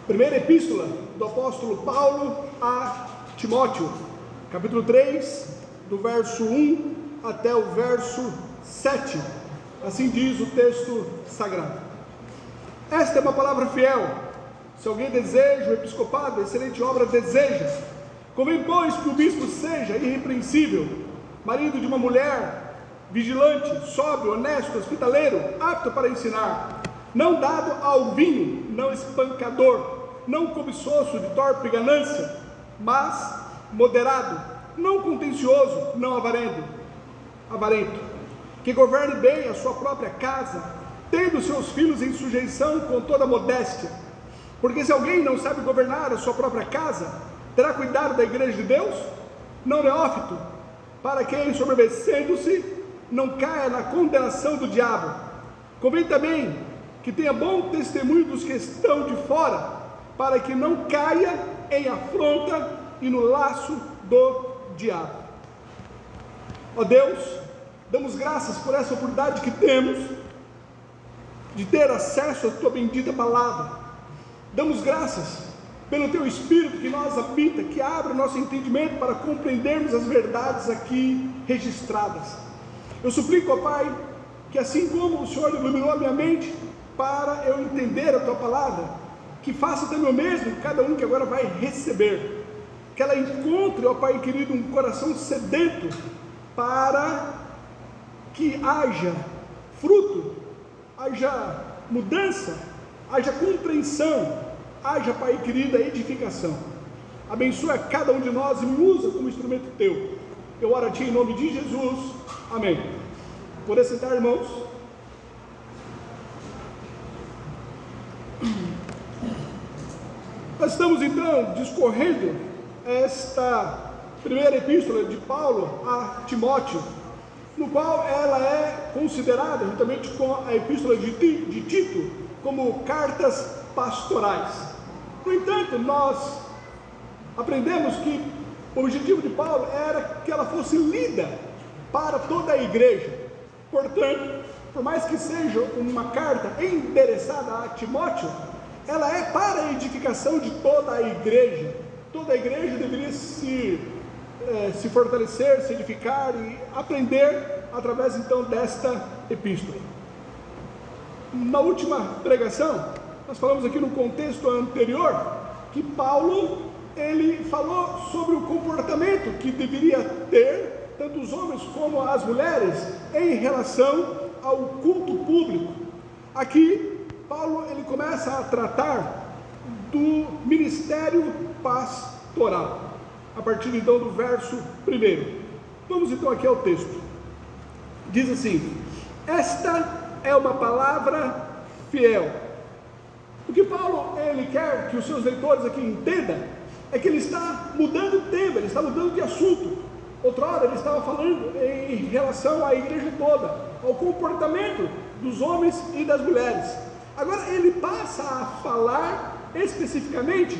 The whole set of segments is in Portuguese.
Primeira epístola do apóstolo Paulo a Timóteo, capítulo 3, do verso 1 até o verso 7, assim diz o texto sagrado. Esta é uma palavra fiel. Se alguém deseja o episcopado, excelente obra deseja. Convém, pois, que o bispo seja irrepreensível, marido de uma mulher, vigilante, sóbrio, honesto, hospitaleiro, apto para ensinar, não dado ao vinho, não espancador, não cobiçoso de torpe ganância, mas moderado, não contencioso, não avarento, que governe bem a sua própria casa, tendo seus filhos em sujeição com toda modéstia. Porque se alguém não sabe governar a sua própria casa, terá cuidado da igreja de Deus? Não, neófito, para que, ensoberbecendo-se, não caia na condenação do diabo. Convém também que tenha bom testemunho dos que estão de fora, para que não caia em afronta e no laço do diabo. Ó Deus, damos graças por essa oportunidade que temos de ter acesso à tua bendita palavra. Damos graças pelo teu Espírito que nós habita, que abre o nosso entendimento para compreendermos as verdades aqui registradas. Eu suplico, ó Pai, que assim como o Senhor iluminou a minha mente para eu entender a tua palavra, que faça também o mesmo cada um que agora vai receber, que ela encontre, ó Pai querido, um coração sedento para que haja fruto, haja mudança, haja compreensão, haja, Pai querido, edificação. Abençoa cada um de nós e me usa como instrumento teu. Eu oro a ti em nome de Jesus, amém. Por sentar, irmãos. Nós estamos então discorrendo esta primeira epístola de Paulo a Timóteo, no qual ela é considerada, juntamente com a epístola de Tito, como cartas pastorais. No entanto, nós aprendemos que o objetivo de Paulo era que ela fosse lida para toda a igreja. Portanto, por mais que seja uma carta endereçada a Timóteo, ela é para a edificação de toda a igreja. Toda a igreja deveria se fortalecer, se edificar e aprender através então desta epístola. Na última pregação, nós falamos aqui no contexto anterior, que Paulo, ele falou sobre o comportamento que deveria ter, tanto os homens como as mulheres, em relação ao culto público. Aqui, Paulo, ele começa a tratar do ministério pastoral, a partir então do verso 1. Vamos então aqui ao texto. Diz assim: esta é uma palavra fiel. O que Paulo, ele quer que os seus leitores aqui entendam, é que ele está mudando o tema, ele está mudando de assunto. Outrora ele estava falando em relação à igreja toda, ao comportamento dos homens e das mulheres. Agora ele passa a falar especificamente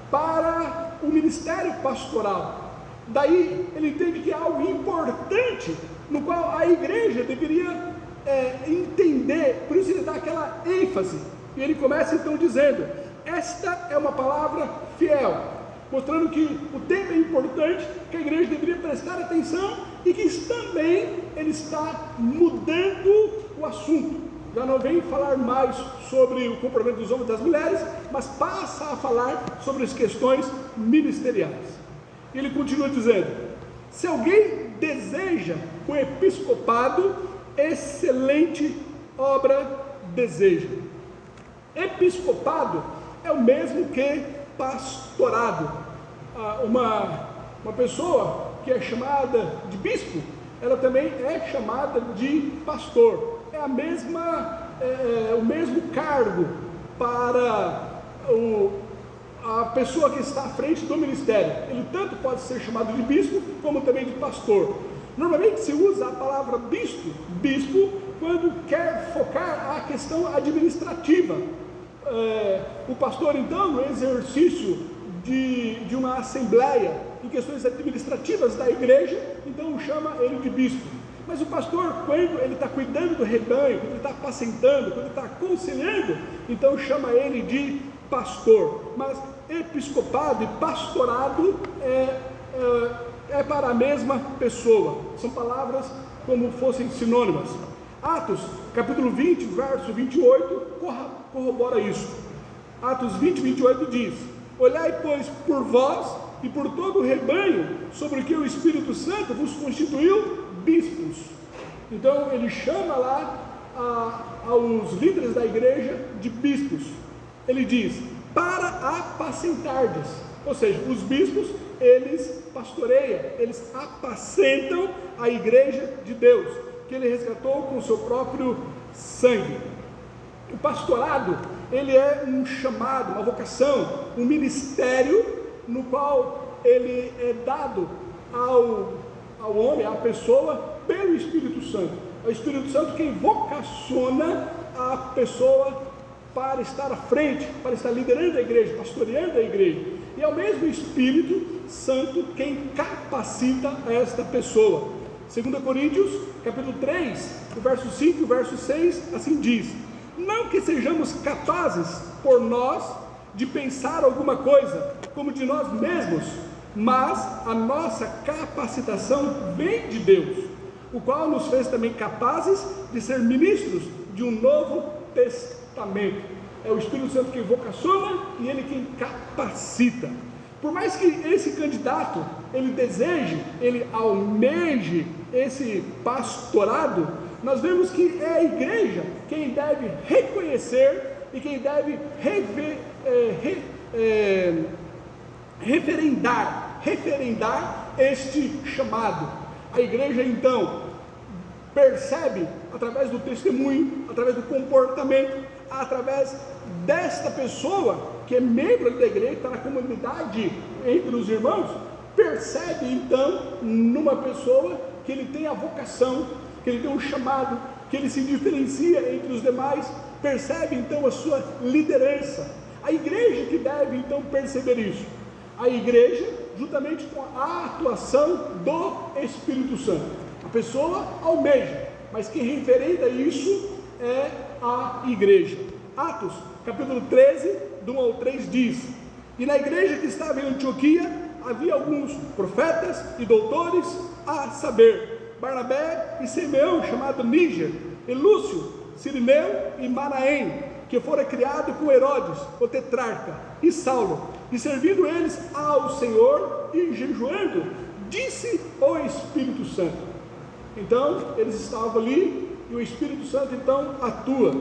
para o ministério pastoral. Daí ele entende que é algo importante, no qual a igreja deveria entender, por isso ele dá aquela ênfase. E ele começa então dizendo: esta é uma palavra fiel, mostrando que o tema é importante, que a igreja deveria prestar atenção e que também ele está mudando o assunto. Já não vem falar mais sobre o comportamento dos homens e das mulheres, mas passa a falar sobre as questões ministeriais. E ele continua dizendo: se alguém deseja o episcopado, excelente obra deseja. Episcopado é o mesmo que pastorado. Uma pessoa que é chamada de bispo, ela também é chamada de pastor. É o mesmo cargo para a pessoa que está à frente do ministério. Ele tanto pode ser chamado de bispo, como também de pastor. Normalmente se usa a palavra bispo, quando quer focar a questão administrativa. O pastor, então, no exercício de uma assembleia, em questões administrativas da igreja, então chama ele de bispo. Mas o pastor, quando ele está cuidando do rebanho, quando ele está apacentando, quando ele está aconselhando, então chama ele de pastor, mas episcopado e pastorado é para a mesma pessoa, são palavras como fossem sinônimas. Atos, capítulo 20, verso 28, corrobora isso. Atos 20, 28 diz: olhai, pois, por vós e por todo o rebanho, sobre o que o Espírito Santo vos constituiu bispos. Então ele chama lá aos líderes da igreja de bispos. Ele diz: para apacentardes, ou seja, os bispos, eles pastoreiam, eles apacentam a igreja de Deus, que ele resgatou com o seu próprio sangue. O pastorado, ele é um chamado, uma vocação, um ministério no qual ele é dado ao homem, à pessoa, pelo Espírito Santo. É o Espírito Santo quem vocaciona a pessoa para estar à frente, para estar liderando a igreja, pastoreando a igreja. E é o mesmo Espírito Santo quem capacita esta pessoa. 2 Coríntios, capítulo 3, o verso 5 e o verso 6, assim diz: não que sejamos capazes por nós de pensar alguma coisa como de nós mesmos, mas a nossa capacitação vem de Deus, o qual nos fez também capazes de ser ministros de um novo testamento. É o Espírito Santo quem vocaciona e ele quem capacita. Por mais que esse candidato, ele deseje, ele almeje esse pastorado, nós vemos que é a igreja quem deve reconhecer e quem deve referendar este chamado. A igreja então percebe através do testemunho, através do comportamento, através desta pessoa que é membro da igreja, está na comunidade entre os irmãos, percebe então numa pessoa que ele tem a vocação, que ele tem um chamado, que ele se diferencia entre os demais, percebe então a sua liderança. A igreja que deve então perceber isso, a igreja juntamente com a atuação do Espírito Santo. A pessoa almeja, mas quem referenda isso é a igreja. Atos, capítulo 13, do 1 ao 3 diz: e na igreja que estava em Antioquia havia alguns profetas e doutores, a saber, Barnabé e Simeão, chamado Níger, e Lúcio, Cirineu e Manaém, que fora criado com Herodes, o tetrarca, e Saulo, e servindo eles ao Senhor e jejuando, disse o Espírito Santo. Então eles estavam ali e o Espírito Santo então atua: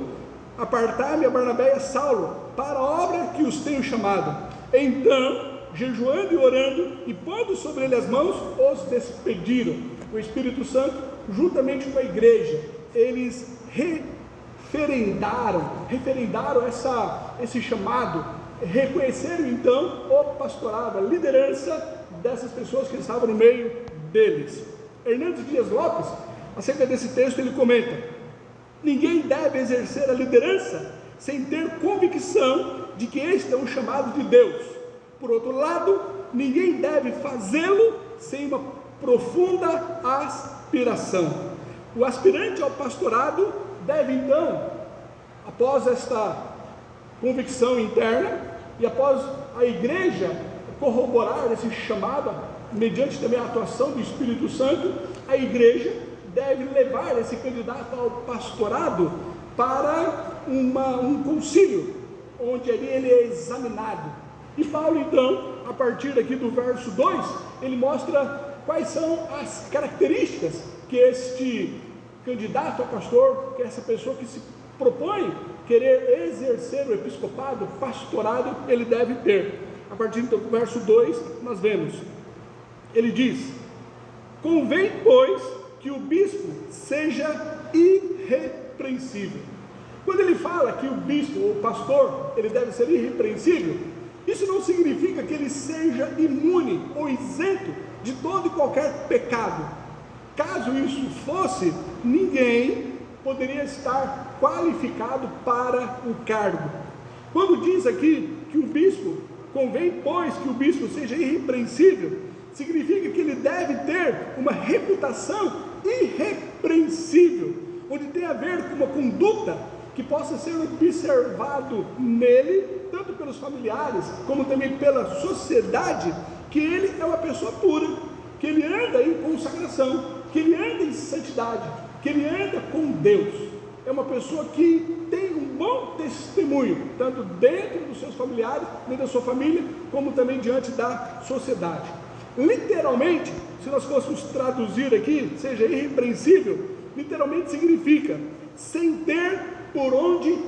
apartai-me a Barnabé e a Saulo para a obra que os tenho chamado. Então, jejuando e orando e pondo sobre ele as mãos, os despediram. O Espírito Santo, juntamente com a igreja, eles referendaram esse chamado, reconheceram então o pastorado, a liderança dessas pessoas que estavam no meio deles. Hernandes Dias Lopes, acerca desse texto, ele comenta: ninguém deve exercer a liderança sem ter convicção de que este é um chamado de Deus. Por outro lado, ninguém deve fazê-lo sem uma profunda aspiração. O aspirante ao pastorado deve então, após esta convicção interna e após a igreja corroborar esse chamado, mediante também a atuação do Espírito Santo, a igreja deve levar esse candidato ao pastorado para um concílio, onde ali ele é examinado. E Paulo então, a partir daqui do verso 2, ele mostra quais são as características que este candidato a pastor, que essa pessoa que se propõe querer exercer o episcopado, o pastorado, ele deve ter. A partir então do verso 2, nós vemos, ele diz: convém, pois, que o bispo seja irrepreensível. Quando ele fala que o bispo, ou o pastor, ele deve ser irrepreensível, isso não significa que ele seja imune ou isento de todo e qualquer pecado. Caso isso fosse, ninguém poderia estar qualificado para o cargo. Quando diz aqui que o bispo, convém, pois, que o bispo seja irrepreensível, significa que ele deve ter uma reputação irrepreensível, onde tem a ver com uma conduta que possa ser observado nele, tanto pelos familiares, como também pela sociedade, que ele é uma pessoa pura, que ele anda em consagração, que ele anda em santidade, que ele anda com Deus. É uma pessoa que tem um bom testemunho, tanto dentro dos seus familiares, dentro da sua família, como também diante da sociedade. Literalmente, se nós fôssemos traduzir aqui, seja irrepreensível, literalmente significa sem ter por onde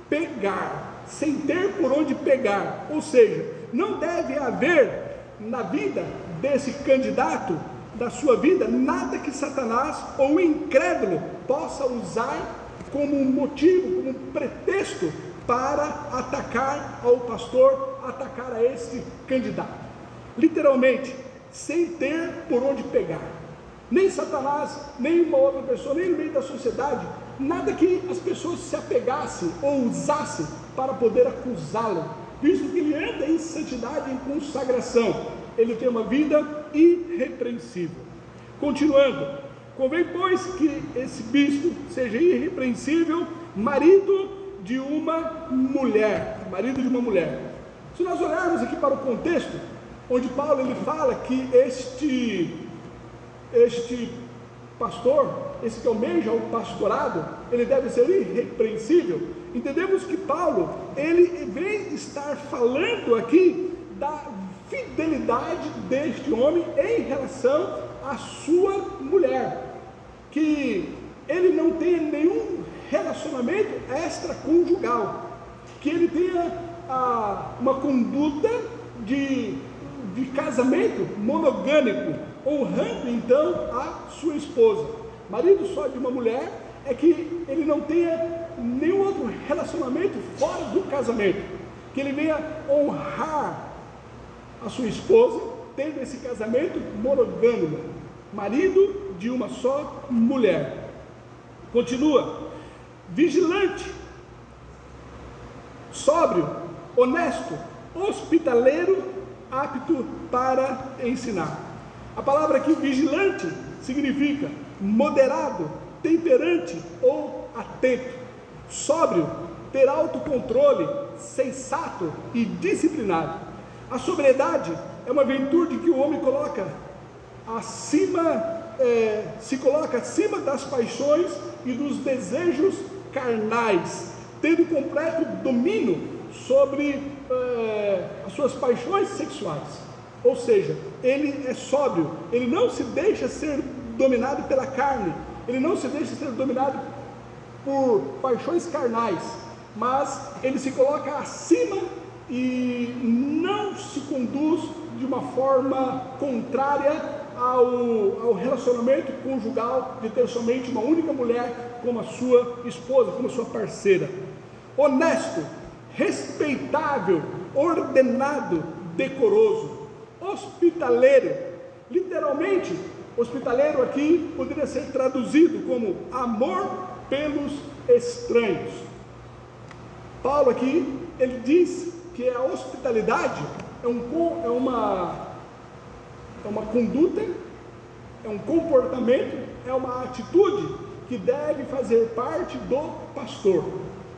pegar, sem ter por onde pegar, ou seja, não deve haver na vida desse candidato, da sua vida, nada que Satanás ou o incrédulo possa usar como motivo, como pretexto para atacar ao pastor, atacar a esse candidato. Literalmente, sem ter por onde pegar. Nem Satanás, nem uma outra pessoa, nem no meio da sociedade, nada que as pessoas se apegassem ou usassem para poder acusá-lo, visto que ele anda em santidade, em consagração. Ele tem uma vida irrepreensível. Continuando, convém, pois, que esse bispo seja irrepreensível, marido de uma mulher. Se nós olharmos aqui para o contexto, onde Paulo ele fala que este pastor, esse que almeja o pastorado, ele deve ser irrepreensível. Entendemos que Paulo, ele vem estar falando aqui da fidelidade deste homem em relação à sua mulher, que ele não tenha nenhum relacionamento extraconjugal, que ele tenha uma conduta de casamento monogâmico, honrando então a sua esposa. Marido só de uma mulher é que ele não tenha nenhum outro relacionamento fora do casamento, que ele venha honrar a sua esposa, tendo esse casamento monogâmico, marido de uma só mulher. Continua, vigilante, sóbrio, honesto, hospitaleiro, apto para ensinar. A palavra aqui, vigilante, significa moderado, temperante ou atento. Sóbrio, ter autocontrole, sensato e disciplinado. A sobriedade é uma virtude que o homem se coloca acima das paixões e dos desejos carnais, tendo completo domínio sobre as suas paixões sexuais. Ou seja, ele é sóbrio, ele não se deixa ser dominado pela carne, ele não se deixa ser dominado por paixões carnais, mas ele se coloca acima e não se conduz de uma forma contrária ao relacionamento conjugal, de ter somente uma única mulher como a sua esposa, como a sua parceira. Honesto, respeitável, ordenado, decoroso. Hospitaleiro, literalmente, hospitaleiro aqui poderia ser traduzido como amor pelos estranhos. Paulo aqui, ele diz que a hospitalidade é uma conduta, é um comportamento, é uma atitude que deve fazer parte do pastor.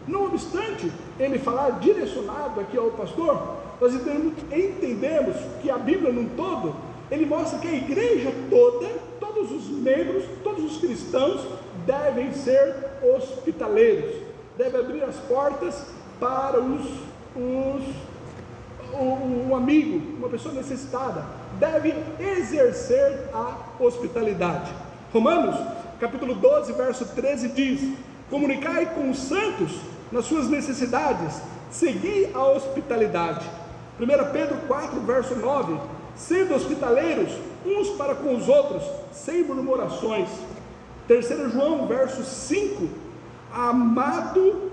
Não obstante ele falar direcionado aqui ao pastor, nós entendemos que a Bíblia num todo, ele mostra que a igreja toda, todos os membros, todos os cristãos devem ser hospitaleiros, devem abrir as portas para um amigo, uma pessoa necessitada, deve exercer a hospitalidade. Romanos, capítulo 12, verso 13 diz: comunicai com os santos nas suas necessidades, segui a hospitalidade. 1 Pedro 4, verso 9, sendo hospitaleiros uns para com os outros, sem murmurações. 3 João, verso 5, amado,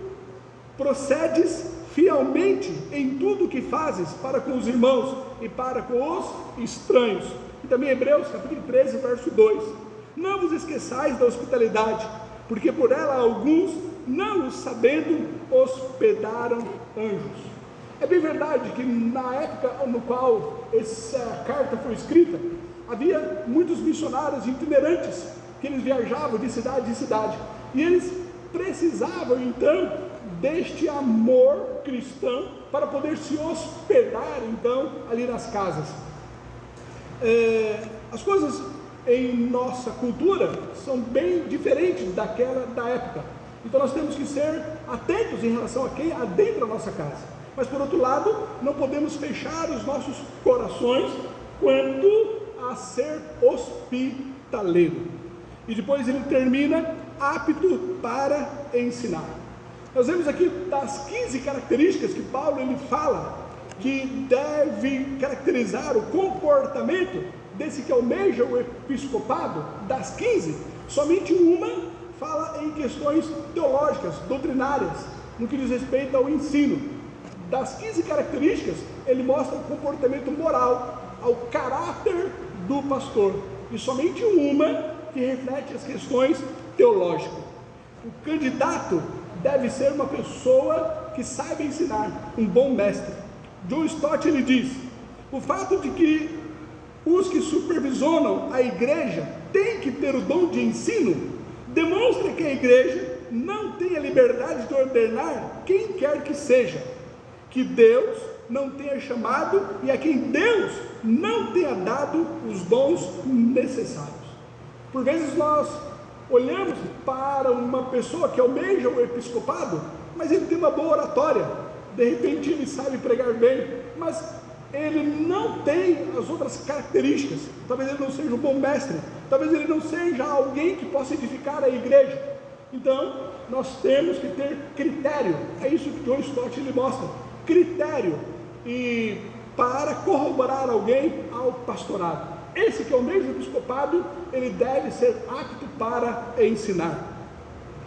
procedes fielmente em tudo o que fazes para com os irmãos e para com os estranhos. E também Hebreus, capítulo 13, verso 2, não vos esqueçais da hospitalidade, porque por ela alguns, não o sabendo, hospedaram anjos. É bem verdade que na época no qual essa carta foi escrita, havia muitos missionários itinerantes, que eles viajavam de cidade em cidade, e eles precisavam então deste amor cristão para poder se hospedar então ali nas casas. As coisas em nossa cultura são bem diferentes daquela da época, então nós temos que ser atentos em relação a quem adentra a nossa casa, mas por outro lado não podemos fechar os nossos corações quanto a ser hospitaleiro. E depois ele termina: apto para ensinar. Nós vemos aqui das 15 características que Paulo ele fala que deve caracterizar o comportamento desse que almeja o episcopado. Das 15, somente uma fala em questões teológicas, doutrinárias, no que diz respeito ao ensino. Das 15 características, ele mostra o comportamento moral, ao caráter do pastor, e somente uma que reflete as questões teológicas. O candidato deve ser uma pessoa que saiba ensinar, um bom mestre. John Stott ele diz: o fato de que os que supervisionam a igreja têm que ter o dom de ensino demonstra que a igreja não tem a liberdade de ordenar quem quer que seja, que Deus não tenha chamado e a quem Deus não tenha dado os dons necessários. Por vezes nós olhamos para uma pessoa que almeja o episcopado, mas ele tem uma boa oratória, de repente ele sabe pregar bem, mas ele não tem as outras características. Talvez ele não seja um bom mestre, talvez ele não seja alguém que possa edificar a igreja. Então nós temos que ter critério. É isso que John Stott ele mostra: critério e para corroborar alguém ao pastorado. Esse que é o mesmo episcopado, ele deve ser apto para ensinar.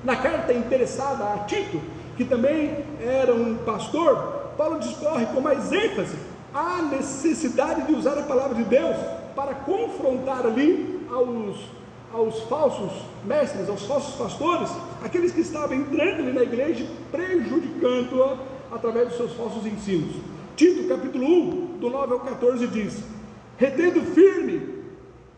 Na carta interessada a Tito, que também era um pastor, Paulo discorre com mais ênfase a necessidade de usar a palavra de Deus para confrontar ali aos falsos mestres, aos falsos pastores, aqueles que estavam entrando ali na igreja, prejudicando-a através dos seus falsos ensinos. Tito capítulo 1, do 9 ao 14 diz: retendo firme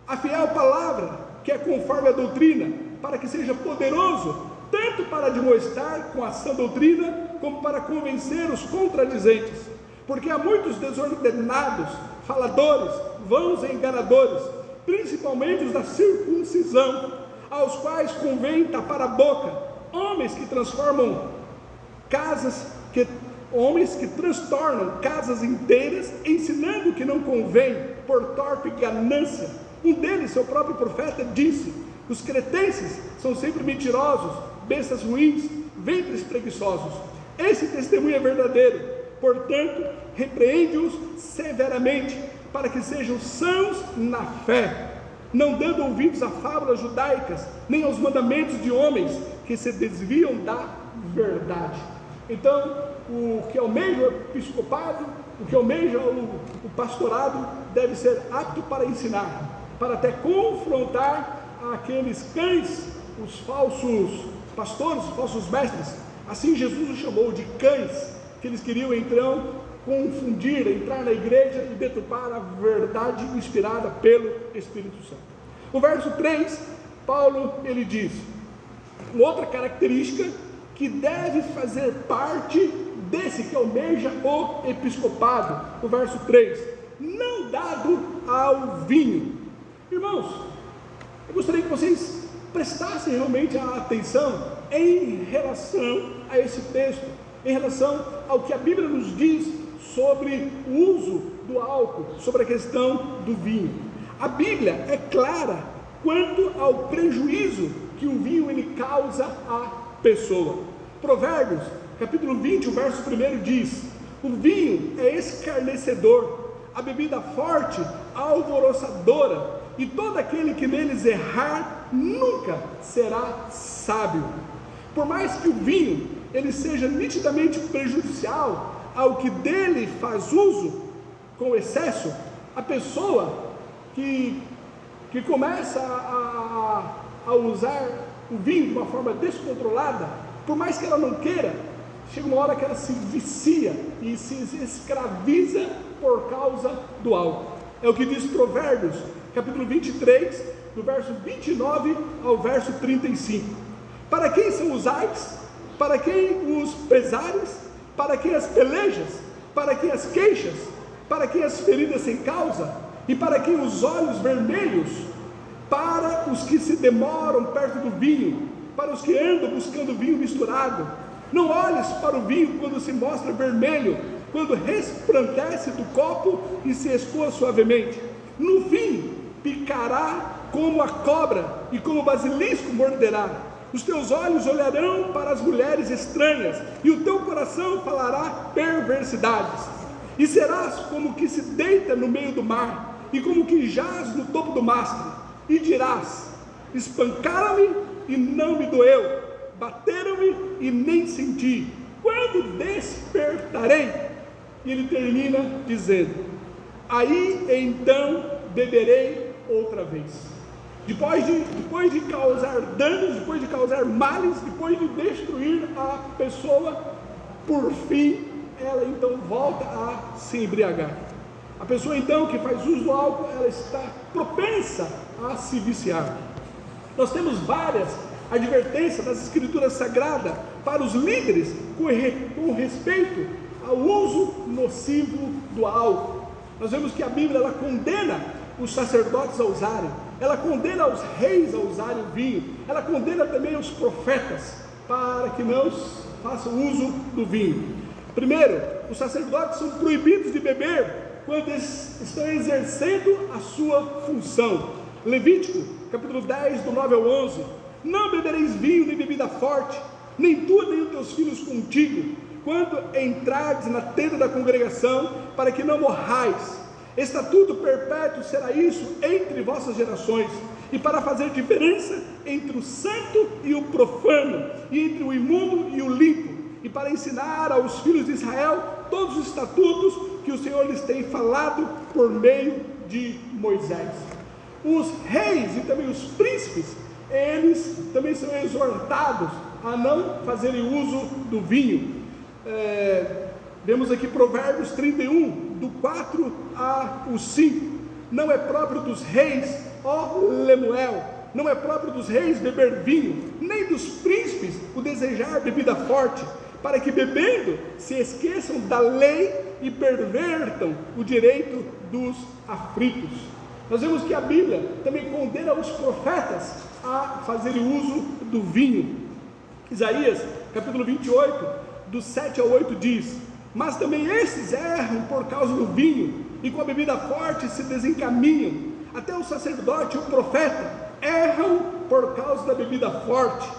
a fiel palavra, que é conforme a doutrina, para que seja poderoso, tanto para admoestar com a sã doutrina, como para convencer os contradizentes. Porque há muitos desordenados, faladores, vãos e enganadores, principalmente os da circuncisão, aos quais convém tapar a boca, homens que transtornam casas inteiras, ensinando o que não convém, por torpe ganância. Um deles, seu próprio profeta, disse: os cretenses são sempre mentirosos, bestas ruins, ventres preguiçosos. Esse testemunho é verdadeiro, portanto, repreende-os severamente, para que sejam sãos na fé, não dando ouvidos a fábulas judaicas, nem aos mandamentos de homens que se desviam da verdade. Então, o que almeja o episcopado, o que almeja o pastorado, deve ser apto para ensinar, para até confrontar aqueles cães, os falsos pastores, os falsos mestres. Assim Jesus os chamou de cães, que eles queriam então confundir, entrar na igreja e deturpar a verdade inspirada pelo Espírito Santo. No verso 3, Paulo ele diz uma outra característica que deve fazer parte desse que almeja o episcopado. No verso 3, não dado ao vinho. Irmãos, eu gostaria que vocês prestassem realmente a atenção em relação a esse texto, em relação ao que a Bíblia nos diz sobre o uso do álcool, sobre a questão do vinho. A Bíblia é clara quanto ao prejuízo que o vinho ele causa à pessoa. Provérbios, capítulo 20, o verso 1 diz: o vinho é escarnecedor, a bebida forte, alvoroçadora, e todo aquele que neles errar, nunca será sábio. Por mais que o vinho ele seja nitidamente prejudicial ao que dele faz uso com excesso, a pessoa que começa a usar o vinho de uma forma descontrolada, por mais que ela não queira, chega uma hora que ela se vicia e se escraviza por causa do álcool. É o que diz Provérbios, capítulo 23, do verso 29 ao verso 35. Para quem são os ais? Para quem os pesares? Para quem as pelejas? Para quem as queixas? Para quem as feridas sem causa? E para quem os olhos vermelhos? Para os que se demoram perto do vinho, para os que andam buscando vinho misturado. Não olhes para o vinho quando se mostra vermelho, quando resplandece do copo e se escoa suavemente. No fim, picará como a cobra e como o basilisco morderá. Os teus olhos olharão para as mulheres estranhas e o teu coração falará perversidades. E serás como que se deita no meio do mar e como que jaz no topo do mastro. E dirás: espancaram-me e não me doeu, bateram-me e nem senti. Quando despertarei? E ele termina dizendo: aí então beberei outra vez. Depois de causar danos, depois de causar males, depois de destruir a pessoa, por fim, ela então volta a se embriagar. A pessoa então que faz uso do álcool, ela está propensa a se viciar. Nós temos várias advertências das Escrituras Sagradas para os líderes com respeito ao uso nocivo do álcool. Nós vemos que a Bíblia ela condena os sacerdotes a usarem, ela condena os reis a usarem o vinho, ela condena também os profetas para que não façam uso do vinho. Primeiro, os sacerdotes são proibidos de beber quando eles estão exercendo a sua função. Levítico, capítulo 10, do 9 ao 11: não bebereis vinho nem bebida forte, nem tu nem os teus filhos contigo, quando entrardes na tenda da congregação, para que não morrais. Estatuto perpétuo será isso entre vossas gerações, e para fazer diferença entre o santo e o profano, e entre o imundo e o limpo, e para ensinar aos filhos de Israel todos os estatutos que o Senhor lhes tem falado por meio de Moisés. Os reis e também os príncipes, eles também são exortados a não fazerem uso do vinho. Vemos aqui Provérbios 31, do 4 ao 5. Não é próprio dos reis, ó Lemuel, não é próprio dos reis beber vinho, nem dos príncipes o desejar bebida forte, para que bebendo se esqueçam da lei e pervertam o direito dos aflitos. Nós vemos que a Bíblia também condena os profetas a fazerem uso do vinho. Isaías, capítulo 28, do 7 ao 8 diz: mas também esses erram por causa do vinho, e com a bebida forte se desencaminham. Até o sacerdote e o profeta erram por causa da bebida forte.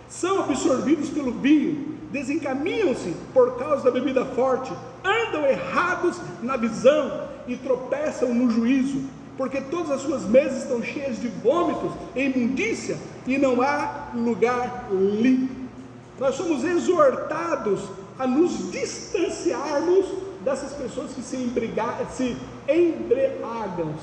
São absorvidos pelo vinho, desencaminham-se por causa da bebida forte, andam errados na visão e tropeçam no juízo, porque todas as suas mesas estão cheias de vômitos e imundícia, e não há lugar limpo. Nós somos exortados a nos distanciarmos dessas pessoas que se embriagam.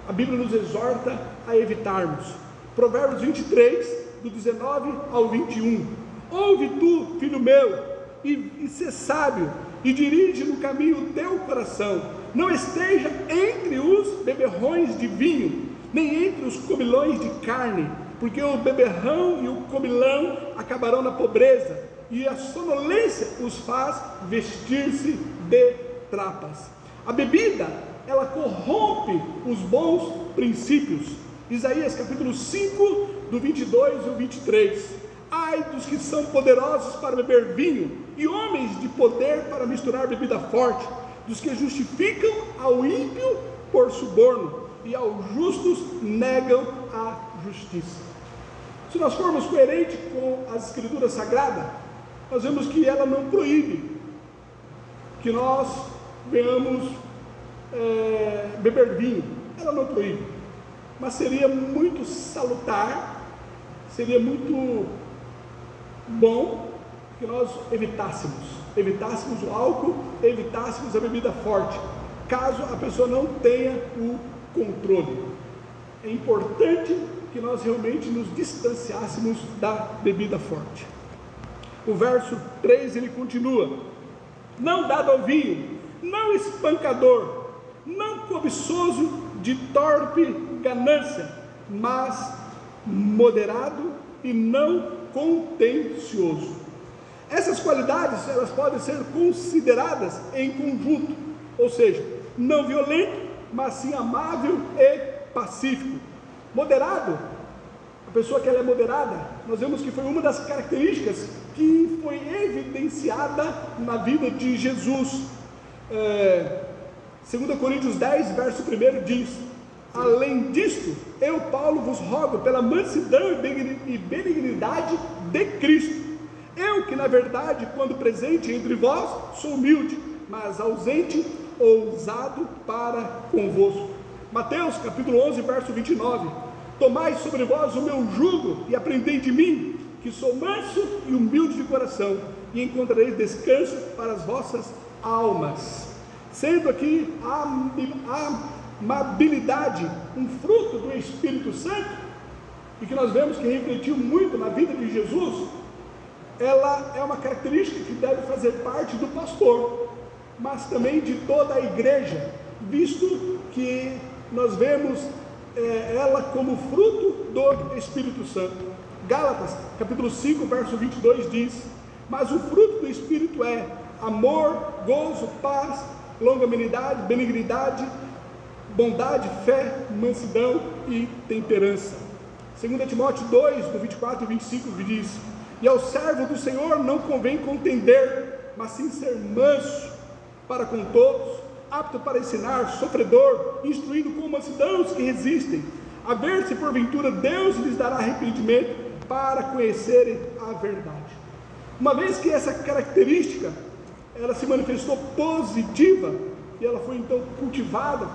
A Bíblia nos exorta a evitarmos. Provérbios 23, do 19 ao 21. Ouve tu, filho meu, e sê sábio, e dirige no caminho o teu coração. Não esteja entre os beberrões de vinho, nem entre os comilões de carne, porque o beberrão e o comilão acabarão na pobreza, e a sonolência os faz vestir-se de trapas. A bebida, ela corrompe os bons princípios. Isaías capítulo 5, do 22 ao 23. Ai dos que são poderosos para beber vinho, e homens de poder para misturar bebida forte, dos que justificam ao ímpio por suborno, e aos justos negam a justiça. Se nós formos coerentes com as Escrituras Sagradas, nós vemos que ela não proíbe que nós venhamos beber vinho. Ela não proíbe, mas seria muito salutar, seria muito bom que nós evitássemos o álcool, evitássemos a bebida forte, caso a pessoa não tenha o controle. É importante que nós realmente nos distanciássemos da bebida forte. O verso 3 ele continua: não dado ao vinho, não espancador, não cobiçoso de torpe ganância, mas moderado e não contencioso. Essas qualidades, elas podem ser consideradas em conjunto, ou seja, não violento, mas sim amável e pacífico. Moderado, a pessoa que ela é moderada, nós vemos que foi uma das características que foi evidenciada na vida de Jesus. 2 Coríntios 10, verso 1 diz: além disto, eu, Paulo, vos rogo pela mansidão e benignidade de Cristo. Eu que, na verdade, quando presente entre vós, sou humilde, mas ausente, ousado para convosco. Mateus capítulo 11, verso 29. Tomai sobre vós o meu jugo e aprendei de mim, que sou manso e humilde de coração, e encontrareis descanso para as vossas almas. Sendo aqui a amabilidade um fruto do Espírito Santo, e que nós vemos que refletiu muito na vida de Jesus, ela é uma característica que deve fazer parte do pastor, mas também de toda a igreja, visto que nós vemos ela como fruto do Espírito Santo. Gálatas capítulo 5, verso 22 diz: mas o fruto do Espírito é amor, gozo, paz, longanimidade, benignidade, bondade, fé, mansidão e temperança. 2 Timóteo 2, do 24 e 25 diz: e ao servo do Senhor não convém contender, mas sim ser manso para com todos, apto para ensinar, sofredor, instruindo com mansidão os que resistem, a ver se porventura Deus lhes dará arrependimento para conhecerem a verdade. Uma vez que essa característica ela se manifestou positiva, e ela foi então cultivada,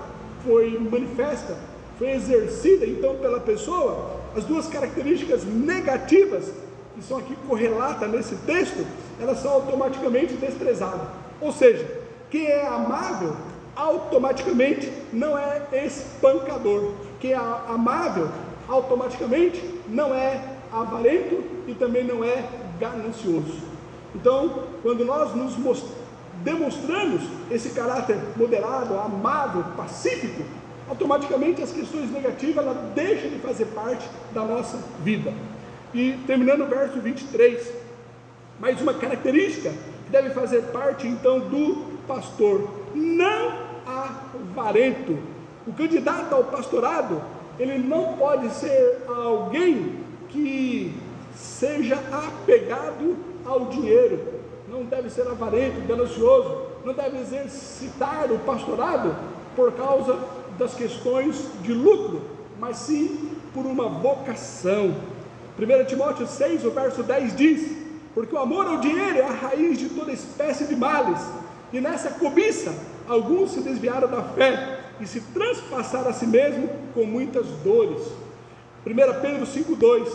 foi manifesta, foi exercida então pela pessoa, as duas características negativas que são aqui correlatas nesse texto, elas são automaticamente desprezadas. Ou seja, quem é amável automaticamente não é espancador, quem é amável automaticamente não é avarento e também não é ganancioso. Então, quando nós nos demonstramos esse caráter moderado, amável, pacífico, automaticamente as questões negativas elas deixam de fazer parte da nossa vida. E terminando o verso 23, mais uma característica que deve fazer parte então do pastor: não avarento. O candidato ao pastorado, ele não pode ser alguém que seja apegado ao dinheiro, não deve ser avarento, ganancioso, não deve exercitar o pastorado por causa das questões de lucro, mas sim por uma vocação. 1 Timóteo 6, o verso 10 diz: porque o amor ao dinheiro é a raiz de toda espécie de males, e nessa cobiça alguns se desviaram da fé e se transpassaram a si mesmo com muitas dores. 1 Pedro 5,2: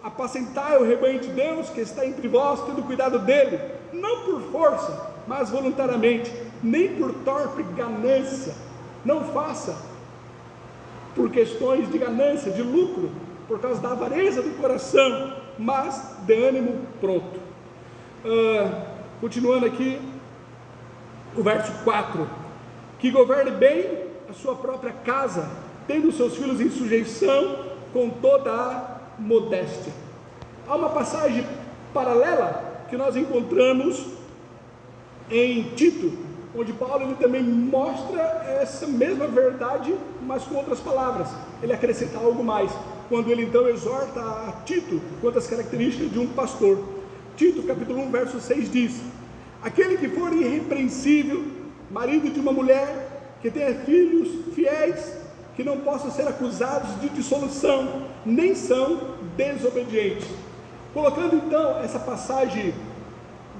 apacentai o rebanho de Deus que está entre vós, tendo cuidado dele, não por força, mas voluntariamente, nem por torpe ganância. Não faça por questões de ganância, de lucro, por causa da avareza do coração, mas de ânimo pronto. Continuando aqui, o verso 4: que governe bem a sua própria casa, tendo os seus filhos em sujeição com toda a modéstia. Há uma passagem paralela que nós encontramos em Tito, onde Paulo ele também mostra essa mesma verdade, mas com outras palavras. Ele acrescenta algo mais, quando ele então exorta a Tito quanto às características de um pastor. Tito capítulo 1, verso 6 diz: aquele que for irrepreensível, marido de uma mulher, que tenha filhos fiéis, que não possam ser acusados de dissolução, nem são desobedientes. Colocando então essa passagem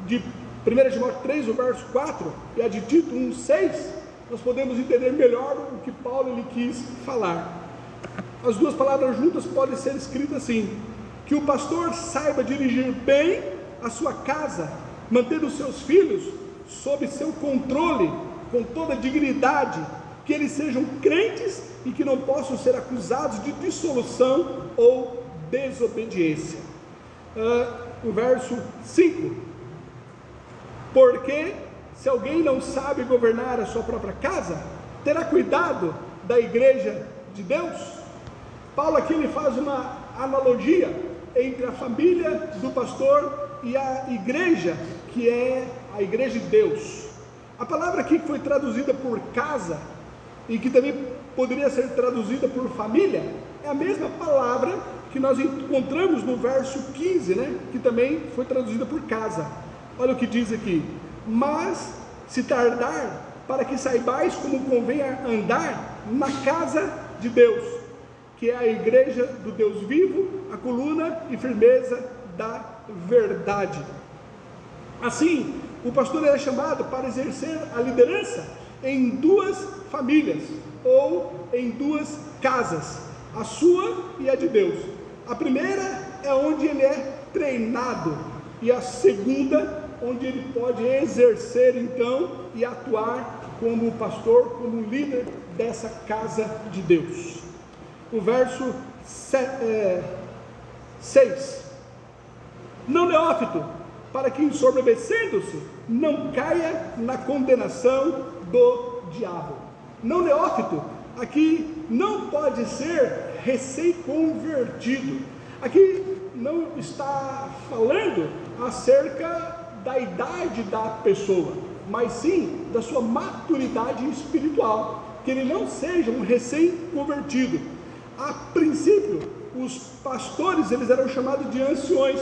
de 1 Timóteo 3, o verso 4, e a de Tito 1, 6, nós podemos entender melhor o que Paulo ele quis falar. As duas palavras juntas podem ser escritas assim: que o pastor saiba dirigir bem a sua casa, mantendo os seus filhos sob seu controle, com toda dignidade, que eles sejam crentes e que não possam ser acusados de dissolução ou desobediência. O verso 5: porque se alguém não sabe governar a sua própria casa, terá cuidado da igreja de Deus? Paulo aqui ele faz uma analogia entre a família do pastor e a igreja, que é a igreja de Deus. A palavra aqui que foi traduzida por casa, e que também poderia ser traduzida por família, é a mesma palavra que nós encontramos no verso 15, né? Que também foi traduzida por casa. Olha o que diz aqui: mas se tardar, para que saibais como convém andar na casa de Deus, que é a igreja do Deus vivo, a coluna e firmeza da verdade. Assim, o pastor é chamado para exercer a liderança em duas famílias, ou em duas casas, a sua e a de Deus. A primeira é onde ele é treinado, e a segunda, onde ele pode exercer então e atuar como pastor, como líder dessa casa de Deus. O verso 6: não neófito, para que ensoberbecendo-se não caia na condenação do diabo. Não neófito aqui não pode ser recém-convertido. Aqui não está falando acerca da idade da pessoa, mas sim da sua maturidade espiritual, que ele não seja um recém-convertido. A princípio, os pastores eles eram chamados de anciões,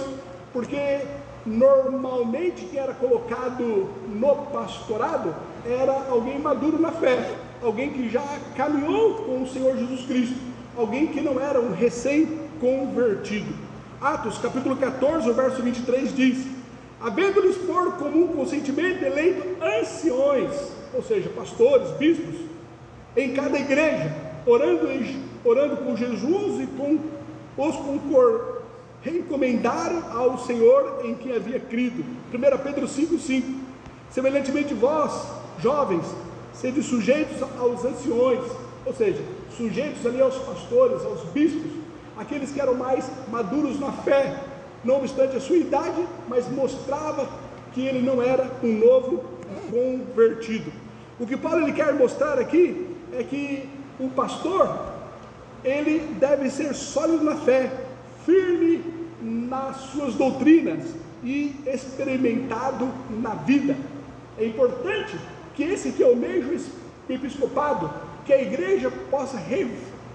porque normalmente quem era colocado no pastorado era alguém maduro na fé, alguém que já caminhou com o Senhor Jesus Cristo, alguém que não era um recém-convertido. Atos capítulo 14, o verso 23 diz: havendo-lhes por comum consentimento eleito anciões, ou seja, pastores, bispos, em cada igreja, orando com jejuns e com os reencomendaram ao Senhor em quem havia crido. 1 Pedro 5,5: semelhantemente vós, jovens, sede sujeitos aos anciões, ou seja, sujeitos ali aos pastores, aos bispos, aqueles que eram mais maduros na fé, não obstante a sua idade, mas mostrava que ele não era um novo convertido. O que Paulo ele quer mostrar aqui é que o pastor ele deve ser sólido na fé, firme nas suas doutrinas e experimentado na vida. É importante que esse que almeja o episcopado, que a igreja possa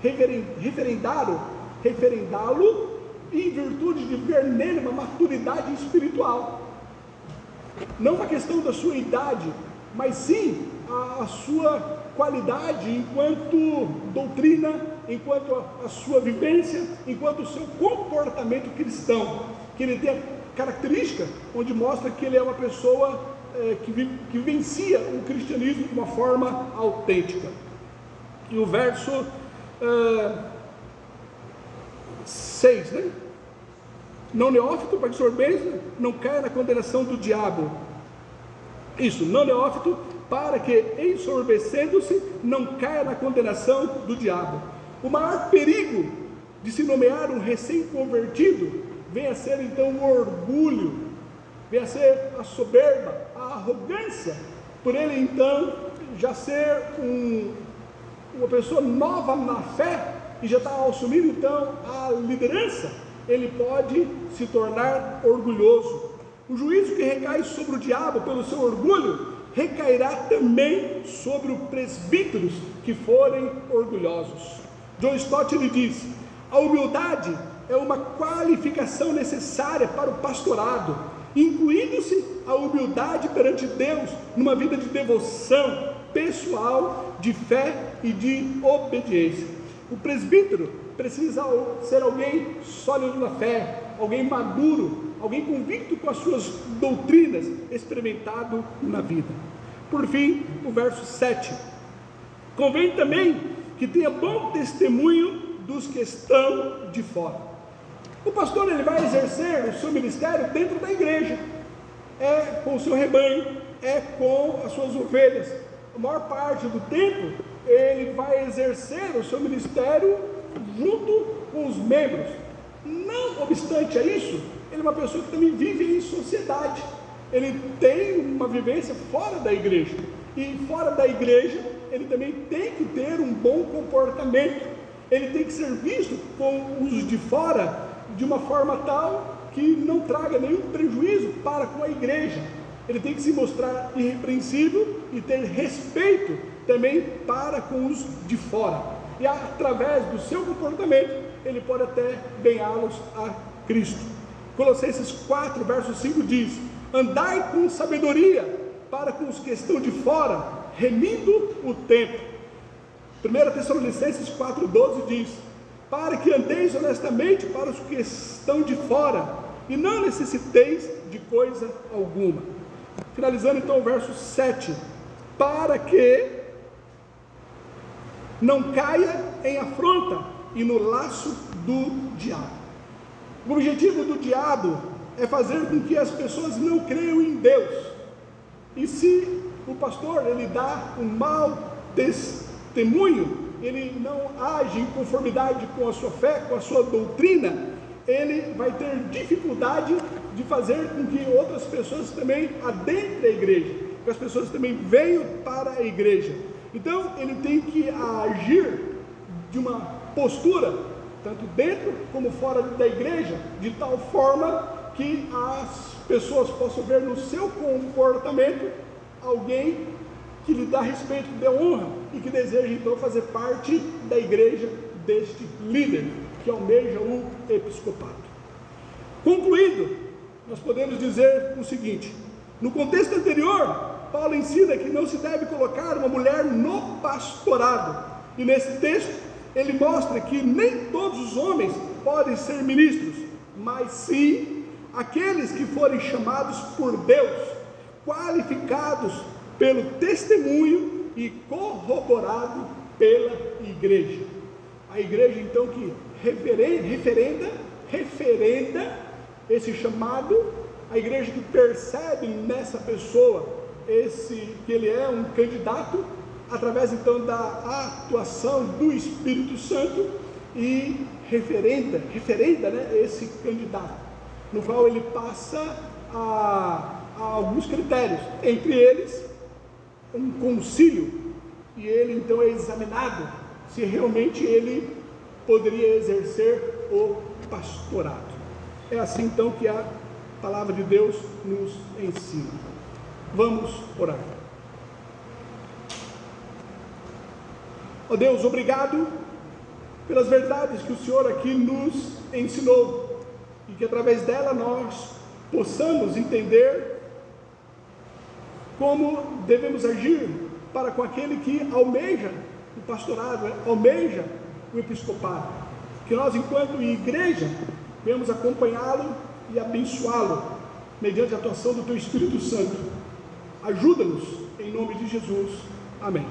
referendá-lo em virtude de ver nele uma maturidade espiritual, não uma questão da sua idade, mas sim a sua qualidade enquanto doutrina, enquanto a sua vivência, enquanto o seu comportamento cristão, que ele tem a característica onde mostra que ele é uma pessoa que vivencia o cristianismo de uma forma autêntica. E o verso 6, né? Não neófito, para que sorbeça não caia na condenação do diabo. Isso, não neófito, para que ensoberbecendo-se não caia na condenação do diabo. O maior perigo de se nomear um recém-convertido vem a ser então o orgulho, vem a ser a soberba, a arrogância, por ele então já ser uma pessoa nova na fé e já está assumindo então a liderança, ele pode se tornar orgulhoso. O juízo que recai sobre o diabo pelo seu orgulho recairá também sobre os presbíteros que forem orgulhosos. John Stott ele diz: a humildade é uma qualificação necessária para o pastorado, incluindo-se a humildade perante Deus numa vida de devoção pessoal, de fé e de obediência. O presbítero precisa ser alguém sólido na fé, alguém maduro, alguém convicto com as suas doutrinas, experimentado na vida. Por fim, o verso 7: convém também que tenha bom testemunho dos que estão de fora. O pastor ele vai exercer o seu ministério dentro da igreja, é com o seu rebanho, é com as suas ovelhas. A maior parte do tempo ele vai exercer o seu ministério junto com os membros. Não obstante a isso, ele é uma pessoa que também vive em sociedade, ele tem uma vivência fora da igreja, e fora da igreja ele também tem que ter um bom comportamento, ele tem que ser visto com os de fora de uma forma tal que não traga nenhum prejuízo para com a igreja. Ele tem que se mostrar irrepreensível e ter respeito também para com os de fora. E através do seu comportamento, ele pode até ganhá-los a Cristo. Colossenses 4, verso 5 diz: andai com sabedoria para com os que estão de fora, remindo o tempo. 1 Tessalonicenses 4,12 diz: para que andeis honestamente para os que estão de fora, e não necessiteis de coisa alguma. Finalizando então o verso 7: para que não caia em afronta e no laço do diabo. O objetivo do diabo é fazer com que as pessoas não creiam em Deus. E se o pastor ele dá um mau testemunho, ele não age em conformidade com a sua fé, com a sua doutrina, ele vai ter dificuldade de fazer com que outras pessoas também adentrem a igreja, que as pessoas também venham para a igreja. Então ele tem que agir de uma postura, tanto dentro como fora da igreja, de tal forma que as pessoas possam ver no seu comportamento alguém que lhe dá respeito, que dê honra e que deseja então fazer parte da igreja deste líder que almeja o episcopado. Concluindo, nós podemos dizer o seguinte: no contexto anterior, Paulo ensina que não se deve colocar uma mulher no pastorado, e nesse texto ele mostra que nem todos os homens podem ser ministros, mas sim aqueles que forem chamados por Deus, qualificados pelo testemunho e corroborado pela igreja. A igreja então que referenda esse chamado, a igreja que percebe nessa pessoa que ele é um candidato, através então da atuação do Espírito Santo, e referenda esse candidato, no qual ele passa a alguns critérios, entre eles um concílio, e ele então é examinado se realmente ele poderia exercer o pastorado. É assim então que a palavra de Deus nos ensina. Vamos orar. Ó Deus, obrigado pelas verdades que o Senhor aqui nos ensinou, e que através dela nós possamos entender como devemos agir para com aquele que almeja o pastorado, almeja o episcopado. Que nós, enquanto igreja, venhamos acompanhá-lo e abençoá-lo mediante a atuação do Teu Espírito Santo. Ajuda-nos em nome de Jesus. Amém.